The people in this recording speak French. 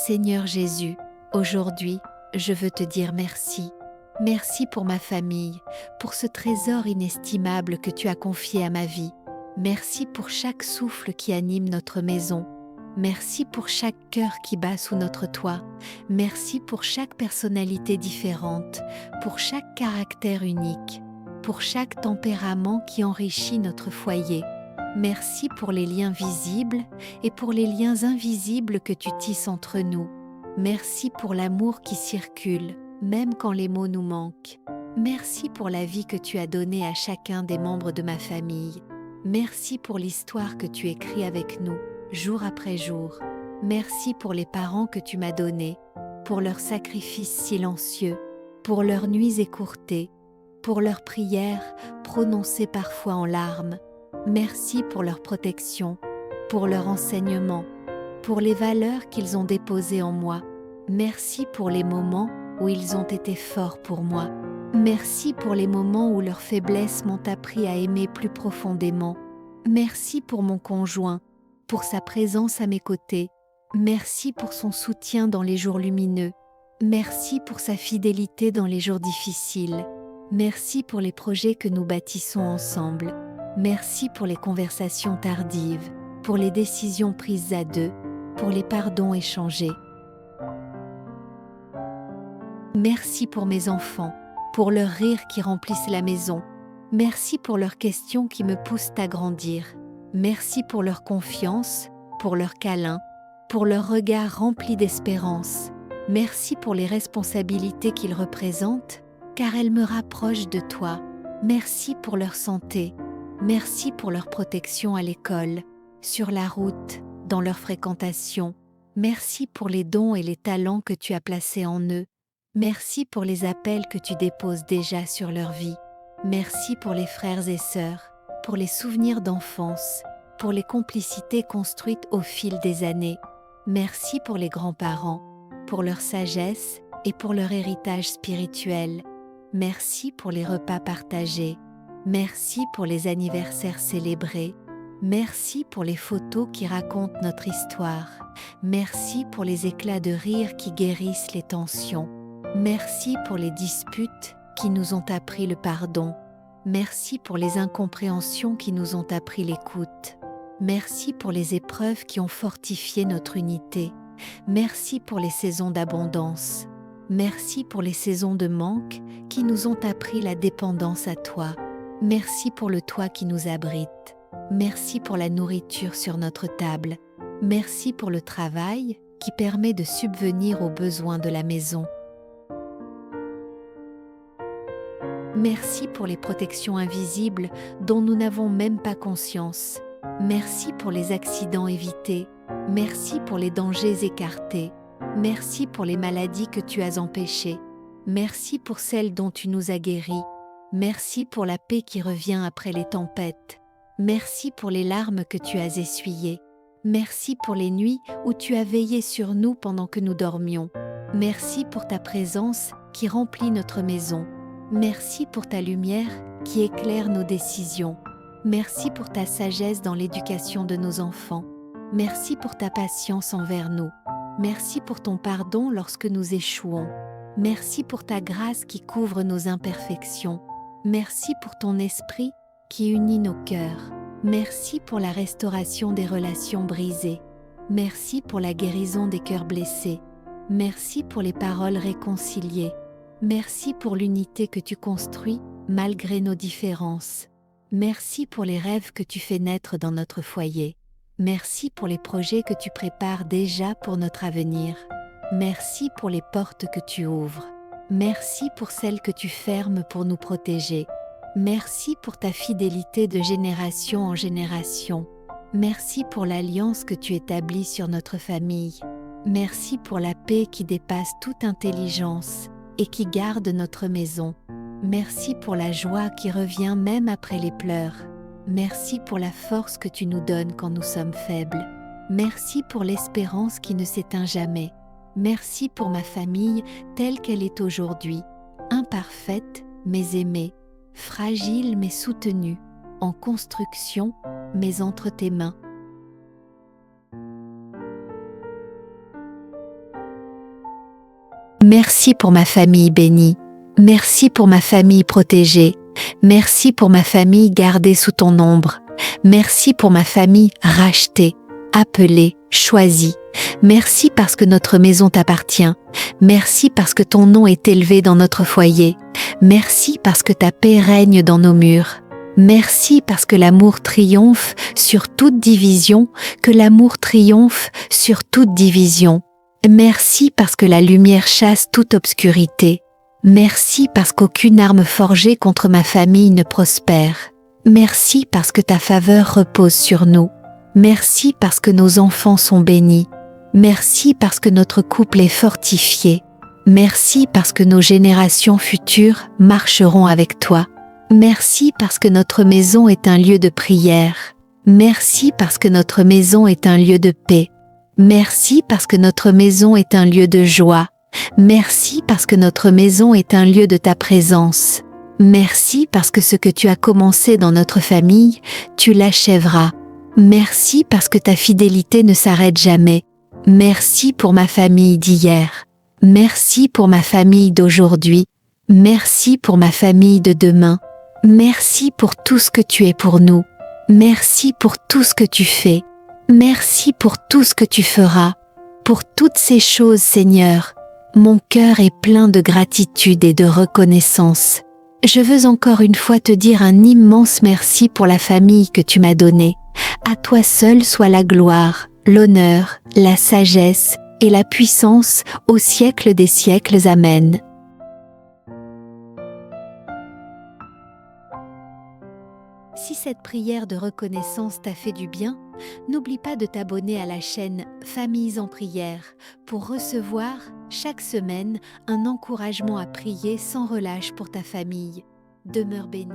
Seigneur Jésus, aujourd'hui, je veux te dire merci. Merci pour ma famille, pour ce trésor inestimable que tu as confié à ma vie. Merci pour chaque souffle qui anime notre maison. Merci pour chaque cœur qui bat sous notre toit. Merci pour chaque personnalité différente, pour chaque caractère unique, pour chaque tempérament qui enrichit notre foyer. Merci pour les liens visibles et pour les liens invisibles que tu tisses entre nous. Merci pour l'amour qui circule, même quand les mots nous manquent. Merci pour la vie que tu as donnée à chacun des membres de ma famille. Merci pour l'histoire que tu écris avec nous, jour après jour. Merci pour les parents que tu m'as donnés, pour leurs sacrifices silencieux, pour leurs nuits écourtées, pour leurs prières prononcées parfois en larmes. Merci pour leur protection, pour leur enseignement, pour les valeurs qu'ils ont déposées en moi. Merci pour les moments où ils ont été forts pour moi. Merci pour les moments où leurs faiblesses m'ont appris à aimer plus profondément. Merci pour mon conjoint, pour sa présence à mes côtés. Merci pour son soutien dans les jours lumineux. Merci pour sa fidélité dans les jours difficiles. Merci pour les projets que nous bâtissons ensemble. Merci pour les conversations tardives, pour les décisions prises à deux, pour les pardons échangés. Merci pour mes enfants, pour leurs rires qui remplissent la maison. Merci pour leurs questions qui me poussent à grandir. Merci pour leur confiance, pour leurs câlins, pour leurs regards remplis d'espérance. Merci pour les responsabilités qu'ils représentent, car elles me rapprochent de toi. Merci pour leur santé. Merci pour leur protection à l'école, sur la route, dans leur fréquentation. Merci pour les dons et les talents que tu as placés en eux. Merci pour les appels que tu déposes déjà sur leur vie. Merci pour les frères et sœurs, pour les souvenirs d'enfance, pour les complicités construites au fil des années. Merci pour les grands-parents, pour leur sagesse et pour leur héritage spirituel. Merci pour les repas partagés. Merci pour les anniversaires célébrés. Merci pour les photos qui racontent notre histoire. Merci pour les éclats de rire qui guérissent les tensions. Merci pour les disputes qui nous ont appris le pardon. Merci pour les incompréhensions qui nous ont appris l'écoute. Merci pour les épreuves qui ont fortifié notre unité. Merci pour les saisons d'abondance. Merci pour les saisons de manque qui nous ont appris la dépendance à toi. Merci pour le toit qui nous abrite. Merci pour la nourriture sur notre table. Merci pour le travail qui permet de subvenir aux besoins de la maison. Merci pour les protections invisibles dont nous n'avons même pas conscience. Merci pour les accidents évités. Merci pour les dangers écartés. Merci pour les maladies que tu as empêchées. Merci pour celles dont tu nous as guéris. Merci pour la paix qui revient après les tempêtes. Merci pour les larmes que tu as essuyées. Merci pour les nuits où tu as veillé sur nous pendant que nous dormions. Merci pour ta présence qui remplit notre maison. Merci pour ta lumière qui éclaire nos décisions. Merci pour ta sagesse dans l'éducation de nos enfants. Merci pour ta patience envers nous. Merci pour ton pardon lorsque nous échouons. Merci pour ta grâce qui couvre nos imperfections. Merci pour ton esprit qui unit nos cœurs. Merci pour la restauration des relations brisées. Merci pour la guérison des cœurs blessés. Merci pour les paroles réconciliées. Merci pour l'unité que tu construis malgré nos différences. Merci pour les rêves que tu fais naître dans notre foyer. Merci pour les projets que tu prépares déjà pour notre avenir. Merci pour les portes que tu ouvres. Merci pour celles que tu fermes pour nous protéger. Merci pour ta fidélité de génération en génération. Merci pour l'alliance que tu établis sur notre famille. Merci pour la paix qui dépasse toute intelligence et qui garde notre maison. Merci pour la joie qui revient même après les pleurs. Merci pour la force que tu nous donnes quand nous sommes faibles. Merci pour l'espérance qui ne s'éteint jamais. Merci pour ma famille telle qu'elle est aujourd'hui, imparfaite mais aimée, fragile mais soutenue, en construction mais entre tes mains. Merci pour ma famille bénie. Merci pour ma famille protégée. Merci pour ma famille gardée sous ton ombre. Merci pour ma famille rachetée, appelée, choisie. Merci parce que notre maison t'appartient. Merci parce que ton nom est élevé dans notre foyer. Merci parce que ta paix règne dans nos murs. Merci parce que l'amour triomphe sur toute division, que l'amour triomphe sur toute division. Merci parce que la lumière chasse toute obscurité. Merci parce qu'aucune arme forgée contre ma famille ne prospère. Merci parce que ta faveur repose sur nous. Merci parce que nos enfants sont bénis. Merci parce que notre couple est fortifié. Merci parce que nos générations futures marcheront avec toi. Merci parce que notre maison est un lieu de prière. Merci parce que notre maison est un lieu de paix. Merci parce que notre maison est un lieu de joie. Merci parce que notre maison est un lieu de ta présence. Merci parce que ce que tu as commencé dans notre famille, tu l'achèveras. Merci parce que ta fidélité ne s'arrête jamais. Merci pour ma famille d'hier. Merci pour ma famille d'aujourd'hui. Merci pour ma famille de demain. Merci pour tout ce que tu es pour nous. Merci pour tout ce que tu fais. Merci pour tout ce que tu feras. Pour toutes ces choses, Seigneur, mon cœur est plein de gratitude et de reconnaissance. Je veux encore une fois te dire un immense merci pour la famille que tu m'as donnée. À toi seul soit la gloire, l'honneur, la sagesse et la puissance au siècle des siècles. Amen. Si cette prière de reconnaissance t'a fait du bien, n'oublie pas de t'abonner à la chaîne Familles en prière pour recevoir chaque semaine un encouragement à prier sans relâche pour ta famille. Demeure bénie.